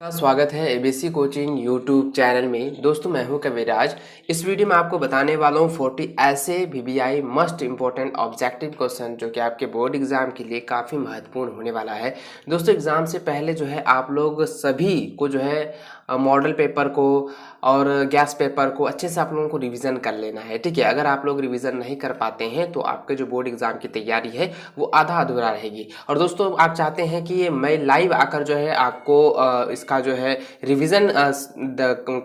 का स्वागत है एबीसी कोचिंग यूट्यूब चैनल में। दोस्तों मैं हूं कविराज। इस वीडियो में आपको बताने वाला हूं 40 ऐसे VBI must important objective question जो कि आपके बोर्ड एग्जाम के लिए काफ़ी महत्वपूर्ण होने वाला है। दोस्तों एग्जाम से पहले जो है आप लोग सभी को जो है मॉडल पेपर को और गैस पेपर को अच्छे से आप लोगों को रिवीजन कर लेना है, ठीक है। अगर आप लोग रिवीजन नहीं कर पाते हैं तो आपके जो बोर्ड एग्जाम की तैयारी है वो आधा अधूरा रहेगी। और दोस्तों आप चाहते हैं कि ये मैं लाइव आकर जो है आपको इसका जो है रिवीजन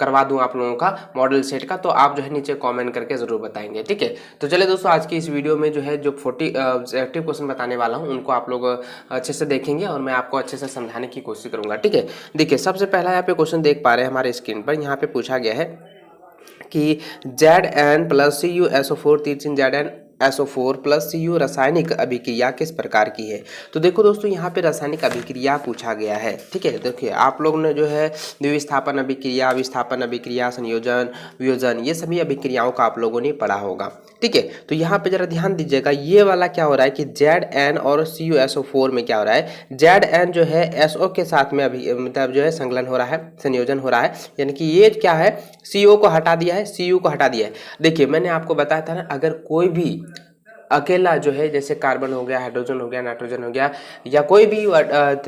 करवा दूं आप लोगों का मॉडल सेट का, तो आप जो है नीचे कमेंट करके ज़रूर बताएंगे, ठीक है। तो चलिए दोस्तों आज की इस वीडियो में जो है जो 40 ऑब्जेक्टिव क्वेश्चन बताने वाला हूँ उनको आप लोग अच्छे से देखेंगे और मैं आपको अच्छे से समझाने की कोशिश करूँगा, ठीक है। देखिए सबसे पहला यहाँ पे क्वेश्चन देख पा रहे हैं हमारे स्क्रीन पर। यहाँ पे पूछा गया है कि Zn plus CuSO4 3 Zn SO4 plus Cu रासायनिक अभिक्रिया किस प्रकार की है। तो देखो दोस्तों यहाँ पे रासायनिक अभिक्रिया पूछा गया है, ठीक है। देखिए आप लोग ने जो है द्विविस्थापन अभिक्रिया, विस्थापन अभिक्रिया, संयोजन, वियोजन, ये सभी अभिक्रियाओं का आप लोगों ने पढ़ा होगा, ठीक है। तो यहाँ पे जरा ध्यान दीजिएगा, ये वाला क्या हो रहा है कि Zn और CuSO4 में क्या हो रहा है, Zn जो है SO के साथ में अभी मतलब जो है संकलन हो रहा है, संयोजन हो रहा है, यानी कि ये क्या है CO को हटा दिया है, Cu को हटा दिया है। देखिए मैंने आपको बताया था ना, अगर कोई भी अकेला जो है जैसे कार्बन हो गया, हाइड्रोजन हो गया, नाइट्रोजन हो गया, या कोई भी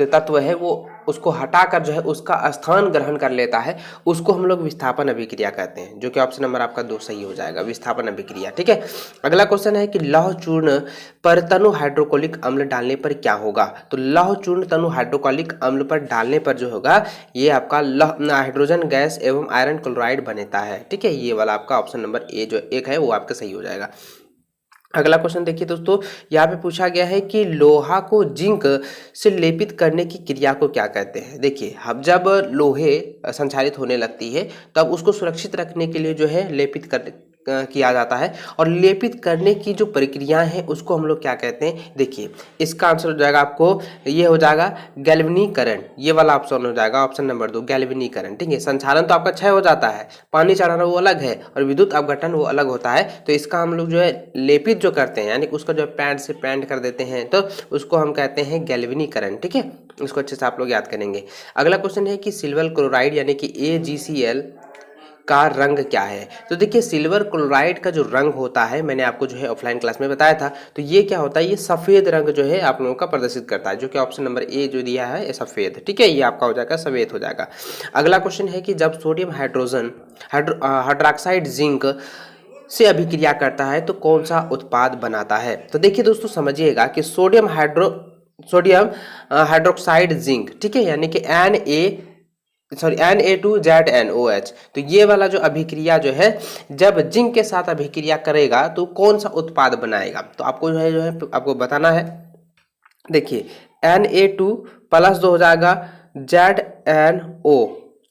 तत्व है वो उसको हटाकर जो है उसका स्थान ग्रहण कर लेता है, उसको हम लोग विस्थापन अभिक्रिया कहते हैं, जो कि ऑप्शन नंबर आपका 2 सही हो जाएगा, विस्थापन अभिक्रिया, ठीक है। अगला क्वेश्चन है कि लौह चूर्ण पर तनु हाइड्रोक्लोरिक अम्ल डालने पर क्या होगा। तो लौह चूर्ण तनु हाइड्रोक्लोरिक अम्ल पर डालने पर जो होगा ये आपका हाइड्रोजन गैस एवं आयरन क्लोराइड बनता है, ठीक है। ये वाला आपका ऑप्शन नंबर ए जो एक है वो आपका सही हो जाएगा। अगला क्वेश्चन देखिए दोस्तों, यहाँ पे पूछा गया है कि लोहा को जिंक से लेपित करने की क्रिया को क्या कहते हैं। देखिए अब जब लोहे संचालित होने लगती है तब उसको सुरक्षित रखने के लिए जो है लेपित किया जाता है, और लेपित करने की जो प्रक्रियाएं हैं उसको हम लोग क्या कहते हैं। देखिए इसका आंसर हो जाएगा आपको, ये हो जाएगा गैल्वेनीकरण, ये वाला ऑप्शन हो जाएगा ऑप्शन नंबर 2 गैल्वेनीकरण, ठीक है। संचालन तो आपका 6 हो जाता है, पानी चढ़ाना वो अलग है और विद्युत अपघटन वो अलग होता है। तो इसका हम लोग जो है लेपित जो करते हैं यानी उसका जो पैड से पैड कर देते हैं तो उसको हम कहते हैं गैल्वेनीकरण, ठीक है। इसको अच्छे से आप लोग याद करेंगे। अगला क्वेश्चन है कि सिल्वर क्लोराइड यानी कि AgCl का रंग क्या है। तो देखिए सिल्वर क्लोराइड का जो रंग होता है मैंने आपको जो है ऑफलाइन क्लास में बताया था, तो ये क्या होता है, ये सफ़ेद रंग जो है आप लोगों का प्रदर्शित करता है, जो कि ऑप्शन नंबर ए जो दिया है ये सफ़ेद, ठीक है। ये आपका हो जाएगा सफ़ेद हो जाएगा। अगला क्वेश्चन है कि जब सोडियम हाइड्रोक्साइड जिंक से अभिक्रिया करता है तो कौन सा उत्पाद बनाता है। तो देखिए दोस्तों समझिएगा कि सोडियम हाइड्रोक्साइड जिंक, ठीक है, यानी कि Na2ZnOH, तो ये वाला जो अभिक्रिया जो है जब जिंक के साथ अभिक्रिया करेगा तो कौन सा उत्पाद बनाएगा। तो आपको जो है आपको बताना है। देखिए Na2 प्लस 2 हो जाएगा ZnO,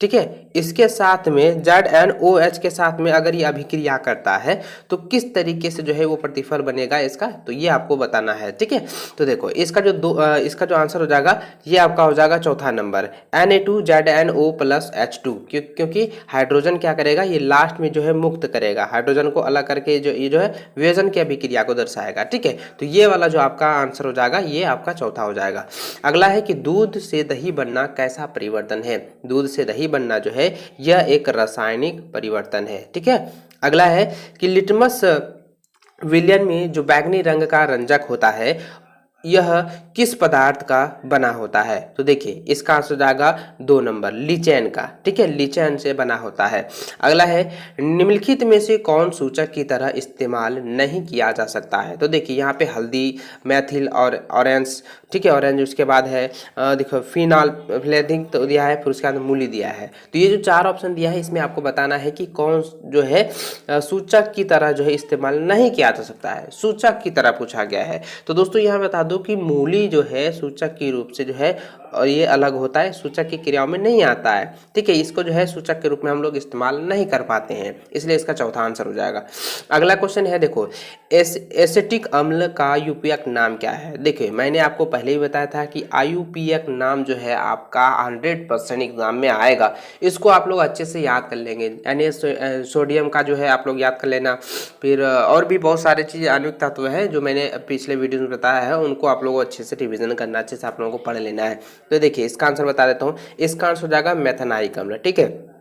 ठीक है। इसके साथ में ZnOH के साथ में अगर ये अभिक्रिया करता है तो किस तरीके से जो है वो प्रतिफल बनेगा इसका, तो ये आपको बताना है, ठीक है। तो देखो इसका जो आंसर हो जाएगा ये आपका हो जाएगा चौथा नंबर Na2ZnO प्लस H2, क्योंकि हाइड्रोजन क्या करेगा, ये लास्ट में जो है मुक्त करेगा, हाइड्रोजन को अलग करके जो ये जो है वियोजन की अभिक्रिया को दर्शाएगा, ठीक है। तो ये वाला जो आपका आंसर हो जाएगा ये आपका चौथा हो जाएगा। अगला है कि दूध से दही बनना कैसा परिवर्तन है। दूध से दही बनना जो है यह एक रासायनिक परिवर्तन है, ठीक है। अगला है कि लिटमस विलयन में जो बैंगनी रंग का रंजक होता है यह किस पदार्थ का बना होता है। तो देखिए इसका आंसर हो जाएगा 2 नंबर लीचेन का, ठीक है, लीचेन से बना होता है। अगला है निम्नलिखित में से कौन सूचक की तरह इस्तेमाल नहीं किया जा सकता है। तो देखिए यहाँ पे हल्दी, मैथिल और ऑरेंज, ठीक है, ऑरेंज, उसके बाद है देखो फिनाल फ्लेथिंग तो दिया है, फिर उसके बाद मूली दिया है। तो ये जो 4 ऑप्शन दिया है इसमें आपको बताना है कि कौन जो है सूचक की तरह जो है इस्तेमाल नहीं किया जा सकता है, सूचक की तरह पूछा गया है। तो दोस्तों यहाँ बता दो कि मूली जो है सूचक के रूप से जो है और ये अलग होता है, सूचक की क्रियाओं में नहीं आता है, ठीक है। इसको जो है सूचक के रूप में हम लोग इस्तेमाल नहीं कर पाते हैं, इसलिए इसका चौथा आंसर हो जाएगा। अगला क्वेश्चन है देखो एसिटिक अम्ल का यूपीएक नाम क्या है। देखिए मैंने आपको पहले ही बताया था कि आयुपीएक नाम जो है आपका 100% एग्जाम में आएगा, इसको आप लोग अच्छे से याद कर लेंगे। यानी सोडियम का जो है आप लोग याद कर लेना, फिर और भी बहुत सारे चीज़ आणविक तत्व है जो मैंने पिछले वीडियो में बताया है, उनको आप लोगों को अच्छे से रिविजन करना, अच्छे से आप लोगों को पढ़ लेना है। तो देखिए इसका आंसर बता देता हूँ, इसका आंसर हो जाएगा मेथेनाइक अम्ल। ठीक है,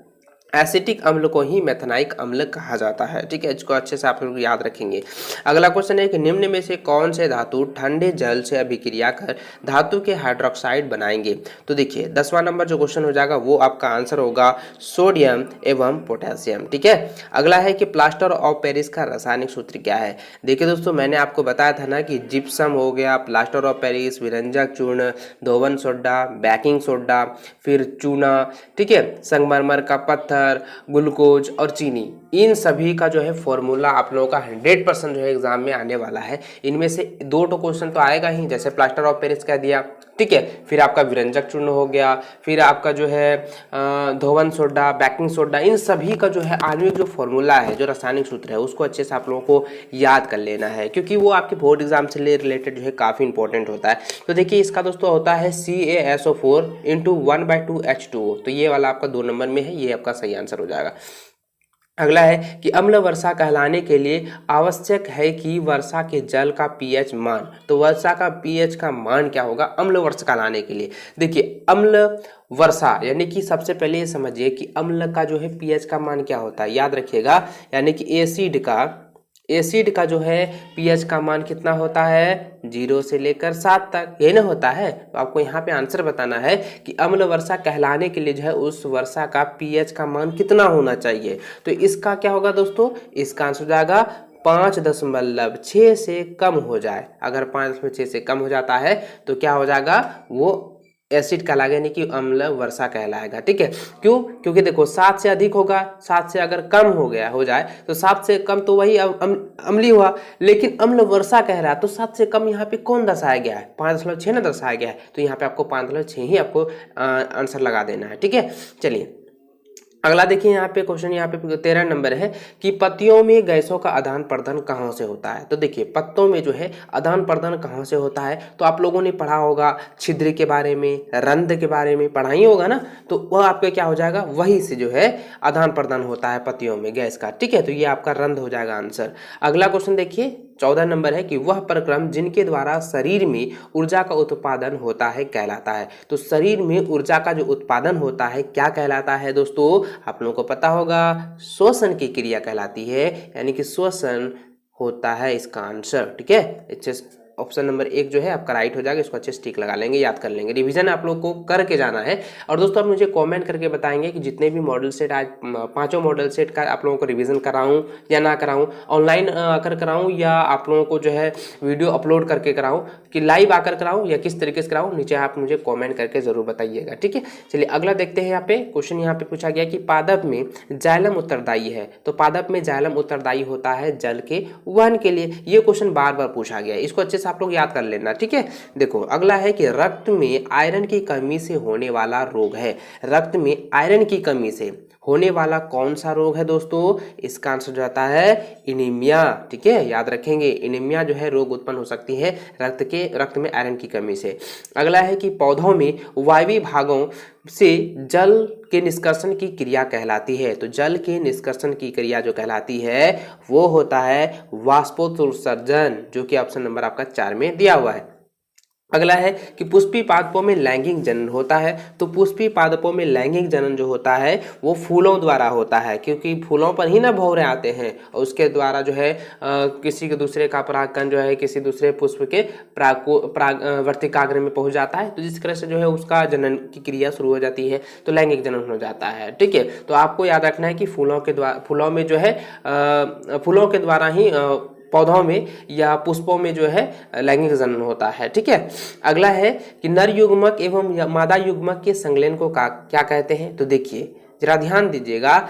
एसिटिक अम्ल को ही मेथेनाइक अम्ल कहा जाता है। ठीक है, इसको अच्छे से आप लोग याद रखेंगे। अगला क्वेश्चन है कि निम्न में से कौन से धातु ठंडे जल से अभिक्रिया कर धातु के हाइड्रोक्साइड बनाएंगे। तो देखिए 10वां नंबर जो क्वेश्चन हो जाएगा वो आपका आंसर होगा सोडियम एवं पोटेशियम। ठीक है, अगला है कि प्लास्टर ऑफ पेरिस का रासायनिक सूत्र क्या है। देखिए दोस्तों, मैंने आपको बताया था ना कि जिप्सम हो गया, प्लास्टर ऑफ पेरिस, विरंजक चूर्ण, धोवन सोडा, बेकिंग सोडा, फिर चूना, ठीक है, संगमरमर का पत्थर, ग्लूकोज और चीनी, इन सभी का जो है फॉर्मूला आप लोगों का 100% जो है एग्जाम में आने वाला है। इनमें से 2 क्वेश्चन तो आएगा ही, जैसे प्लास्टर ऑफ पेरिस कह दिया, ठीक है, फिर आपका विरंजक चूर्ण हो गया, फिर आपका जो है धोवन सोडा, बेकिंग सोडा, इन सभी का जो है आणविक जो फॉर्मूला है, जो रासायनिक सूत्र है, उसको अच्छे से आप लोगों को याद कर लेना है, क्योंकि वो आपके बोर्ड एग्जाम से रिलेटेड जो है काफ़ी इंपॉर्टेंट होता है। तो देखिए इसका दोस्तों होता है CaSO4 × 1/2H2O। तो ये वाला आपका 2 नंबर में है, ये आपका सही आंसर हो जाएगा। अगला है कि अम्ल वर्षा कहलाने के लिए आवश्यक है कि वर्षा के जल का pH मान। तो वर्षा का pH का मान क्या होगा अम्ल वर्षा कहलाने के लिए। देखिए अम्ल वर्षा यानी कि सबसे पहले ये समझिए कि अम्ल का जो है pH का मान क्या होता है, याद रखिएगा, यानी कि एसिड का जो है pH का मान कितना होता है, 0 से लेकर 7 तक, यही ना होता है। तो आपको यहाँ पे आंसर बताना है कि अम्ल वर्षा कहलाने के लिए जो है उस वर्षा का pH का मान कितना होना चाहिए। तो इसका क्या होगा दोस्तों, इसका आंसर हो जाएगा 5.6 से कम हो जाए। अगर 5.6 से कम हो जाता है तो क्या हो जाएगा, वो एसिड कहलाएगा, यानी कि अम्ल वर्षा कहलाएगा। ठीक है, क्यों, क्योंकि देखो 7 से अधिक होगा, 7 से अगर कम हो जाए तो 7 से कम तो वही अम्लीय हुआ, लेकिन अम्ल वर्षा कह रहा है तो 7 से कम यहाँ पे कौन दर्शाया गया है, 5.6 ना दर्शाया गया है। तो यहाँ पे आपको 5.6 ही आपको आंसर लगा देना है। ठीक है, चलिए अगला देखिए, यहाँ पे क्वेश्चन यहाँ पे 13 नंबर है कि पत्तियों में गैसों का आदान प्रदान कहाँ से होता है। तो देखिए पत्तों में जो है आदान प्रदान कहाँ से होता है, तो आप लोगों ने पढ़ा होगा छिद्र के बारे में, रंध्र के बारे में पढ़ा ही होगा ना, तो वह आपका क्या हो जाएगा, वही से जो है आदान प्रदान होता है पत्तियों में गैस का। ठीक है, तो ये आपका रंध्र हो जाएगा आंसर। अगला क्वेश्चन देखिए 14 नंबर है कि वह प्रक्रम जिनके द्वारा शरीर में ऊर्जा का उत्पादन होता है कहलाता है। तो शरीर में ऊर्जा का जो उत्पादन होता है क्या कहलाता है दोस्तों, आप लोगों को पता होगा, श्वसन की क्रिया कहलाती है, यानी कि श्वसन होता है इसका आंसर। ठीक है, ऑप्शन नंबर 1 जो है आपका राइट हो जाएगा। इसको अच्छे से टिक लगा लेंगे, याद कर लेंगे। रिवीजन आप लोग को करके जाना है। और दोस्तों आप मुझे कमेंट करके बताएंगे कि जितने भी मॉडल सेट आज 5 मॉडल सेट का आप लोगों को रिवीजन कराऊं या ना कराऊं, ऑनलाइन आकर कराऊं या आप लोगों को जो है वीडियो अपलोड करके कराऊं, कि लाइव आकर कराऊं या किस तरीके से कराऊं, नीचे आप मुझे कॉमेंट करके जरूर बताइएगा। ठीक है, चलिए अगला देखते हैं। यहाँ पे क्वेश्चन यहाँ पे पूछा गया कि पादप में जाइलम उत्तरदायी है। तो पादप में जाइलम उत्तरदायी होता है जल के वहन के लिए। ये क्वेश्चन बार बार पूछा गया है, इसको अच्छे आप लोग याद कर लेना। ठीक है, देखो अगला है कि रक्त में आयरन की कमी से होने वाला रोग है। रक्त में आयरन की कमी से होने वाला कौन सा रोग है दोस्तों, इसका आंसर जाता है एनीमिया। ठीक है, याद रखेंगे, एनीमिया जो है रोग उत्पन्न हो सकती है रक्त में आयरन की कमी से। अगला है कि पौधों में वायवीय भागों से जल के निष्कर्षण की क्रिया कहलाती है। तो जल के निष्कर्षण की क्रिया जो कहलाती है वो होता है वाष्पोत्सर्जन, जो कि ऑप्शन नंबर आपका 4 में दिया हुआ है। अगला है कि पुष्पी पादपों में लैंगिक जनन होता है। तो पुष्पी पादपों में लैंगिक जनन जो होता है वो फूलों द्वारा होता है, क्योंकि फूलों पर ही ना भौरे आते हैं और उसके द्वारा जो है किसी के दूसरे का परागकण जो है किसी दूसरे पुष्प के वर्तिकाग्र में पहुंच जाता है, तो जिस तरह से जो है उसका जनन की क्रिया शुरू हो जाती है, तो लैंगिक जनन हो जाता है। ठीक है, तो आपको याद रखना है कि फूलों में जो है फूलों के द्वारा ही पौधों में या पुष्पों में जो है लैंगिक जनन होता है। ठीक है, अगला है कि नर युग्मक एवं मादा युग्मक के संलयन को क्या कहते हैं। तो देखिए जरा ध्यान दीजिएगा,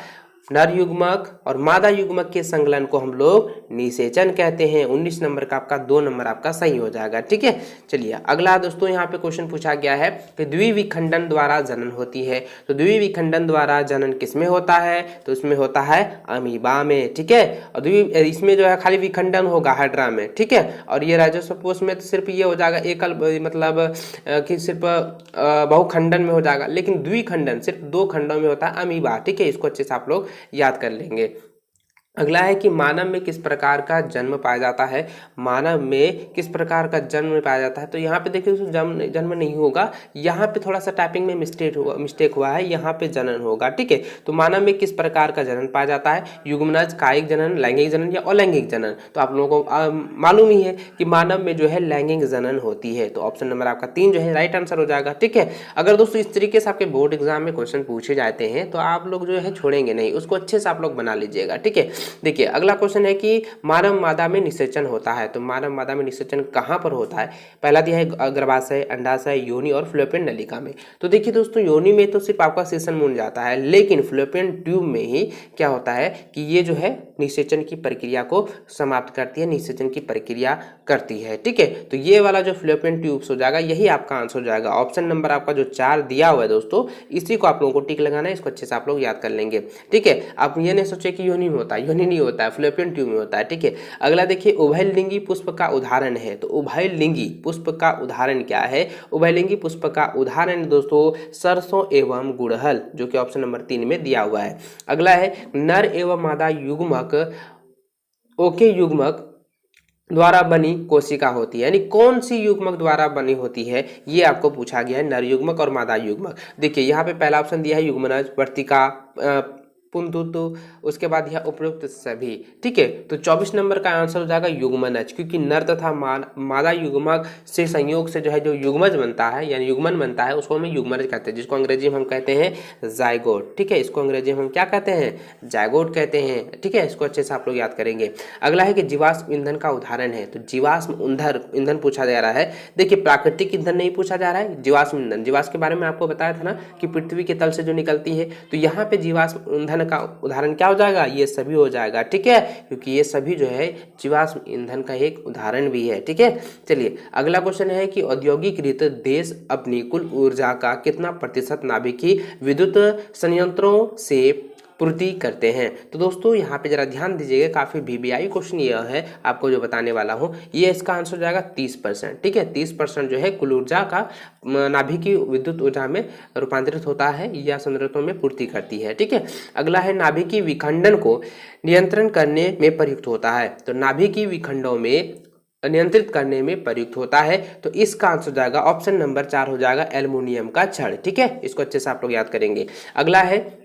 नर युग्मक और मादा युग्मक के संलयन को हम लोग निषेचन कहते हैं। 19 नंबर का आपका 2 नंबर आपका सही हो जाएगा। ठीक है, चलिए अगला दोस्तों यहाँ पे क्वेश्चन पूछा गया है कि द्विविखंडन द्वारा जनन होती है। तो द्विविखंडन द्वारा जनन किसमें होता है, तो इसमें होता है अमीबा में। ठीक है, और इसमें जो है खाली विखंडन होगा हाइड्रा में। ठीक है, और ये राजस्व कोष में तो सिर्फ ये हो जाएगा एकल, मतलब कि सिर्फ बहुखंडन में हो जाएगा, लेकिन द्विखंडन सिर्फ 2 खंडों में होता है अमीबा। ठीक है, इसको अच्छे से आप लोग याद कर लेंगे। अगला है कि मानव में किस प्रकार का जन्म पाया जाता है। मानव में किस प्रकार का जन्म पाया जाता है, तो यहाँ पे देखिए दोस्तों जन्म नहीं होगा, यहाँ पे थोड़ा सा टाइपिंग में मिस्टेक हुआ है, यहाँ पे जनन होगा। ठीक है, तो मानव में किस प्रकार का जनन पाया जाता है, युग्मनज, कायिक जनन, लैंगिक जनन या अलैंगिक जनन। तो आप लोगों को मालूम ही है कि मानव में जो है लैंगिक जनन होती है, तो ऑप्शन नंबर आपका 3 जो है राइट आंसर हो जाएगा। ठीक है, अगर दोस्तों इस तरीके से आपके बोर्ड एग्जाम में क्वेश्चन पूछे जाते हैं तो आप लोग जो है छोड़ेंगे नहीं, उसको अच्छे से आप लोग बना लीजिएगा। ठीक है, देखिए अगला क्वेश्चन है कि मानव मादा में निषेचन होता है, तो मानव मादा में निषेचन कहाँ पर होता है। पहला दिया है गर्भाशय, अंडाशय, योनि और फ्लोपियन नलिका में। तो देखिए दोस्तों योनि में तो सिर्फ आपका सेशन मून जाता है, लेकिन फ्लोपियन ट्यूब में ही क्या होता है कि ये जो है निषेचन की प्रक्रिया को समाप्त करती है, निषेचन की प्रक्रिया करती है। ठीक है, तो ये वाला जो फ्लोपियन ट्यूब्स हो जाएगा यही आपका आंसर हो जाएगा। ऑप्शन नंबर आपका जो 4 दिया हुआ है दोस्तों, इसी को आप लोगों को टिक लगाना है, इसको अच्छे से आप लोग याद कर लेंगे। ठीक है, आप ये नहीं सोचे कि योनि में होता है, योनि नहीं होता है, फ्लोपियन ट्यूब में होता है। ठीक है, अगला देखिए उभयलिंगी पुष्प का उदाहरण है, तो उभयलिंगी पुष्प का उदाहरण क्या है। उभयलिंगी पुष्प का उदाहरण दोस्तों सरसों एवं गुड़हल, जो कि ऑप्शन नंबर 3 में दिया हुआ है। अगला है नर एवं मादा युग्मक ओके युग्मक द्वारा बनी कोशिका होती है, यानी कौन सी युग्मक द्वारा बनी होती है, ये आपको पूछा गया है, नर युग्मक और मादा युग्मक। देखिए यहाँ पे पहला ऑप्शन दिया है युग्मनज, वर्तिका, पुंतुतु, उसके बाद यह उपयुक्त सभी। ठीक है, तो 24 नंबर का आंसर हो जाएगा युग्मनज, क्योंकि नर तथा मादा युग्मक से संयोग से जो है जो युग्मज बनता है यानी युग्मन बनता है उसको हम युग्मनज कहते हैं, जिसको अंग्रेजी में हम कहते हैं जायगोट। ठीक है, इसको अंग्रेजी में हम क्या कहते हैं, जायगोट कहते हैं। ठीक है, इसको अच्छे से आप लोग याद करेंगे। अगला है कि जीवाश्म ईंधन का उदाहरण है, तो जीवाश्म ईंधन पूछा जा रहा है। देखिए प्राकृतिक ईंधन नहीं पूछा जा रहा है, जीवाश्म ईंधन, जीवाश्म के बारे में आपको बताया था ना कि पृथ्वी के तल से जो निकलती है, तो यहाँ पे जीवाश्म ईंधन का उदाहरण क्या हो जाएगा, ये सभी हो जाएगा। ठीक है, क्योंकि ये सभी जो है जीवाश्म ईंधन का एक उदाहरण भी है। ठीक है, चलिए अगला क्वेश्चन है कि औद्योगिकृत देश अपनी कुल ऊर्जा का कितना प्रतिशत नाभिकीय विद्युत संयंत्रों से पूर्ति करते हैं। तो दोस्तों यहाँ पे जरा ध्यान दीजिएगा, काफ़ी VBI क्वेश्चन यह है आपको जो बताने वाला हूँ, ये इसका आंसर हो जाएगा 30%। ठीक है, 30% जो है कुल ऊर्जा का नाभिकीय विद्युत ऊर्जा में रूपांतरित होता है या संयंत्रों में पूर्ति करती है। ठीक है, अगला है नाभिकीय विखंडन को नियंत्रण करने में प्रयुक्त होता है, तो नाभिकीय विखंडों में नियंत्रित करने में प्रयुक्त होता है, तो इसका आंसर हो जाएगा ऑप्शन नंबर 4 हो जाएगा एल्युमिनियम का छड़। ठीक है, इसको अच्छे से आप लोग याद करेंगे। अगला है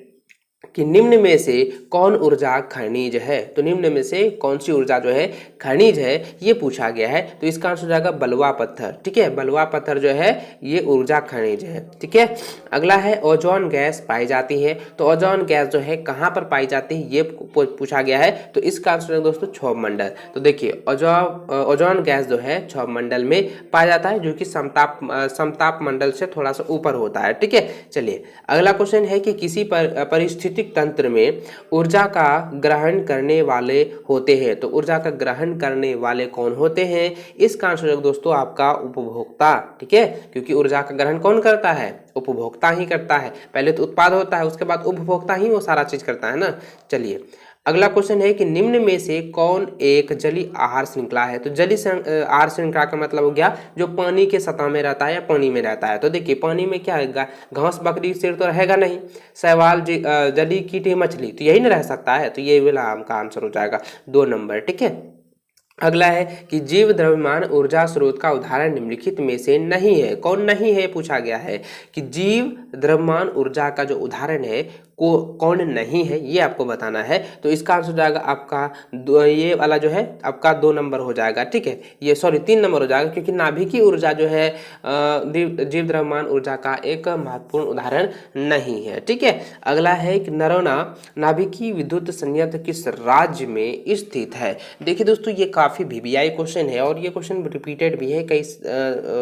कि निम्न में से कौन ऊर्जा खनिज है, तो निम्न में से कौन सी ऊर्जा जो है खनिज है ये पूछा गया है, तो इसका आंसर हो जाएगा बलुआ पत्थर। ठीक है, बलुआ पत्थर जो है ये ऊर्जा खनिज है। ठीक है, अगला है ओजोन गैस पाई जाती है, तो ओजोन गैस जो है कहाँ पर पाई जाती है ये पूछा गया है, तो इसका आंसर है दोस्तों क्षोभ मंडल। तो देखिए ओजोन गैस जो है क्षोभ मंडल में पाया जाता है, जो कि समताप मंडल से थोड़ा सा ऊपर होता है। ठीक है, चलिए अगला क्वेश्चन है कि किसी परिस्थिति तंत्र में ऊर्जा का ग्रहण करने वाले होते हैं, तो ऊर्जा का ग्रहण करने वाले कौन होते हैं, इसका आंसर दोस्तों आपका उपभोक्ता। ठीक है, क्योंकि ऊर्जा का ग्रहण कौन करता है, उपभोक्ता ही करता है। पहले तो उत्पाद होता है, उसके बाद उपभोक्ता ही वो सारा चीज करता है ना। चलिए अगला क्वेश्चन है कि निम्न में से कौन एक जलीय आहार श्रृंखला है, तो जलीय आहार श्रृंखला का मतलब हो गया जो पानी के सतह में रहता है या पानी में रहता है। तो देखिए पानी में क्या है, घास बकरी शेर तो रहेगा नहीं, शैवाल जलीय कीट मछली, तो यही ना रह सकता है, तो ये वाला आपका आंसर हो जाएगा 2 नंबर। ठीक है, अगला है कि जीव द्रव्यमान ऊर्जा स्रोत का उदाहरण निम्नलिखित में से नहीं है, कौन नहीं है पूछा गया है कि जीव द्रव्यमान ऊर्जा का जो उदाहरण है को कौन नहीं है ये आपको बताना है, तो इसका आंसर हो जाएगा आपका ये वाला जो है आपका 2 नंबर हो जाएगा। ठीक है, ये सॉरी 3 नंबर हो जाएगा, क्योंकि नाभिकीय ऊर्जा जो है जीव द्रव्यमान ऊर्जा का एक महत्वपूर्ण उदाहरण नहीं है। ठीक है, अगला है कि नरोना नाभिकीय विद्युत संयंत्र किस राज्य में स्थित है। देखिए दोस्तों ये काफ़ी VBI क्वेश्चन है और ये क्वेश्चन रिपीटेड भी है, कई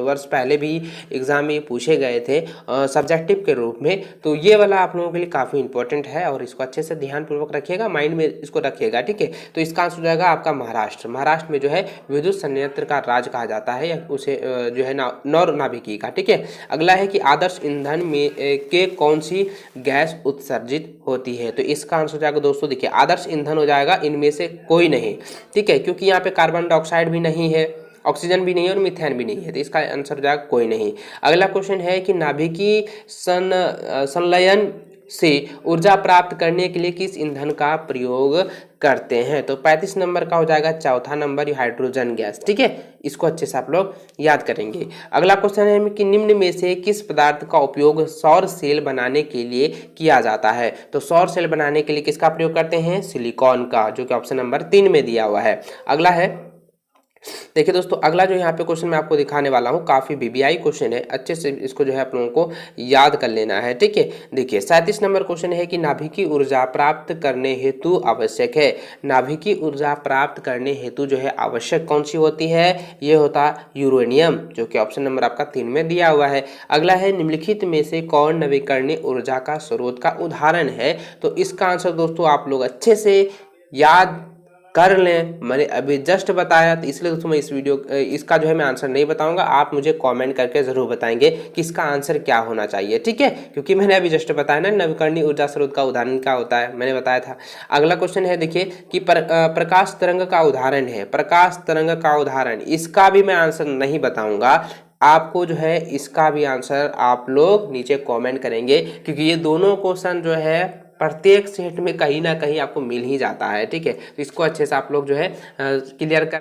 वर्ष पहले भी एग्जाम में पूछे गए थे सब्जेक्टिव के रूप में, तो ये वाला आप लोगों के लिए काफ़ी इंपॉर्टेंट है और इसको अच्छे से ध्यानपूर्वक रखिएगा, माइंड में इसको रखिएगा। ठीक है, तो इसका आंसर हो जाएगा आपका महाराष्ट्र। महाराष्ट्र में जो है विद्युत संयंत्र का राज्य कहा जाता है, या उसे जो है नौर नाभिकीय का। ठीक है, अगला है कि आदर्श ईंधन में के कौन सी गैस उत्सर्जित होती है, तो इसका आंसर हो जाएगा दोस्तों देखिए आदर्श ईंधन हो जाएगा इनमें से कोई नहीं। ठीक है, क्योंकि यहाँ पे कार्बन डाइऑक्साइड भी नहीं है, ऑक्सीजन भी नहीं है और मीथेन भी नहीं है, तो इसका आंसर हो जाएगा कोई नहीं। अगला क्वेश्चन है कि नाभिकीय संलयन से ऊर्जा प्राप्त करने के लिए किस ईंधन का प्रयोग करते हैं? तो 35 नंबर का हो जाएगा चौथा नंबर हाइड्रोजन गैस। ठीक है, इसको अच्छे से आप लोग याद करेंगे। अगला क्वेश्चन है कि निम्न में से किस पदार्थ का उपयोग सौर सेल बनाने के लिए किया जाता है? तो सौर सेल बनाने के लिए किसका प्रयोग करते हैं? सिलिकॉन का, जो कि ऑप्शन नंबर 3 में दिया हुआ है। अगला है, देखिए दोस्तों, अगला जो यहाँ पे क्वेश्चन मैं आपको दिखाने वाला हूँ काफ़ी वीवीआई क्वेश्चन है, अच्छे से इसको जो है आप लोगों को याद कर लेना है। ठीक है, देखिए 37 नंबर क्वेश्चन है कि नाभिकीय ऊर्जा प्राप्त करने हेतु आवश्यक है। नाभिकीय ऊर्जा प्राप्त करने हेतु जो है आवश्यक कौन सी होती है? ये होता यूरेनियम, जो कि ऑप्शन नंबर आपका 3 में दिया हुआ है। अगला है, निम्नलिखित में से कौन नवीकरणीय ऊर्जा का स्रोत का उदाहरण है? तो इसका आंसर दोस्तों आप लोग अच्छे से याद कर लें। मैंने अभी जस्ट बताया, तो इसलिए दोस्तों मैं इसका जो है मैं आंसर नहीं बताऊंगा, आप मुझे कमेंट करके जरूर बताएंगे कि इसका आंसर क्या होना चाहिए। ठीक है, क्योंकि मैंने अभी जस्ट बताया ना नवीकरणीय ऊर्जा स्रोत का उदाहरण क्या होता है, मैंने बताया था। अगला क्वेश्चन है, देखिए कि प्रकाश तरंग का उदाहरण है। प्रकाश तरंग का उदाहरण, इसका भी मैं आंसर नहीं बताऊंगा, आपको जो है इसका भी आंसर आप लोग नीचे कमेंट करेंगे, क्योंकि ये दोनों क्वेश्चन जो है प्रत्येक सेट में कहीं ना कहीं आपको मिल ही जाता है। ठीक है, तो इसको अच्छे से आप लोग जो है क्लियर कर